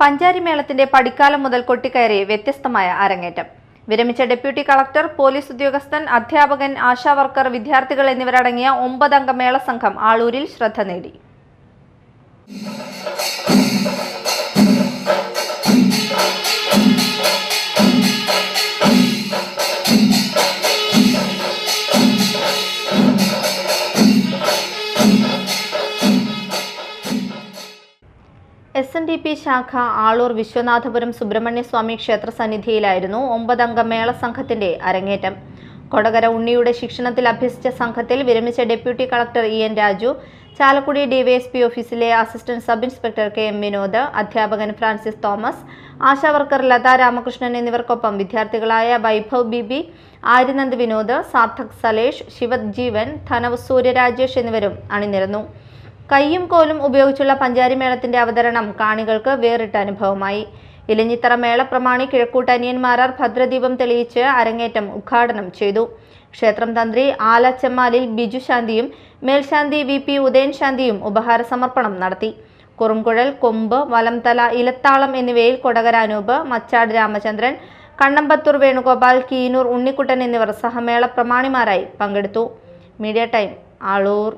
പഞ്ചാരിമേളത്തിന്റെ പടിക്കാലം മുതൽ കൊട്ടിക്കയറി വ്യത്യസ്തമായ അരങ്ങേറ്റം. വിരമിച്ച ഡെപ്യൂട്ടി കളക്ടർ, പോലീസ് ഉദ്യോഗസ്ഥൻ, അധ്യാപകൻ, ആശാവർക്കർ, വിദ്യാർത്ഥികൾ എന്നിവരടങ്ങിയ 9 അംഗ മേളസംഘം ആളൂരിൽ ശ്രദ്ധ നേടി. SNDP ശാഖ ആളൂർ വിശ്വനാഥപുരം സുബ്രഹ്മണ്യസ്വാമി ക്ഷേത്ര സന്നിധിയിലായിരുന്നു 9 അംഗ മേളസംഘത്തിന്റെ അരങ്ങേറ്റം. കൊടകര ഉണ്ണിയുടെ ശിക്ഷണത്തിൽ അഭ്യസിച്ച സംഘത്തിൽ വിരമിച്ച deputy collector EN Raju, Chalakudy DYSP ഓഫീസിലെ assistant sub inspector KM Vinod, അധ്യാപകൻ ഫ്രാൻസിസ് തോമസ്, ആശാവർക്കർ ലത രാമകൃഷ്ണൻ എന്നിവർക്കൊപ്പം വിദ്യാർത്ഥികളായ വൈഭവ് ബിബി, ആര്യനന്ദ് വിനോദ്, സാർത്ഥക് സലേഷ്, ശിവത് ജീവൻ, ധനവ് സൂര്യരാജേഷ് എന്നിവരും അണിനിരന്നു. കയ്യും കോലും ഉപയോഗിച്ചുള്ള പഞ്ചാരിമേളത്തിന്റെ അവതരണം കാണികൾക്ക് വേറിട്ട അനുഭവമായി. ഇലഞ്ഞിത്തറ മേളപ്രമാണി കിഴക്കൂട്ടനിയന്മാരാർ ഭദ്രദീപം തെളിയിച്ച് അരങ്ങേറ്റം ഉദ്ഘാടനം ചെയ്തു. ക്ഷേത്രം തന്ത്രി ആലച്ചമ്മാലിൽ ബിജു ശാന്തിയും മേൽശാന്തി VP ഉദയൻ ശാന്തിയും ഉപഹാര സമർപ്പണം നടത്തി. കുറുംകുഴൽ, കൊമ്പ്, വലംതല, ഇലത്താളം എന്നിവയിൽ കൊടകര അനൂപ്, മച്ചാട് രാമചന്ദ്രൻ, കണ്ണമ്പത്തൂർ വേണുഗോപാൽ, കീനൂർ ഉണ്ണിക്കുട്ടൻ എന്നിവർ സഹമേള പ്രമാണിമാരായി പങ്കെടുത്തു. Media time, Aloor.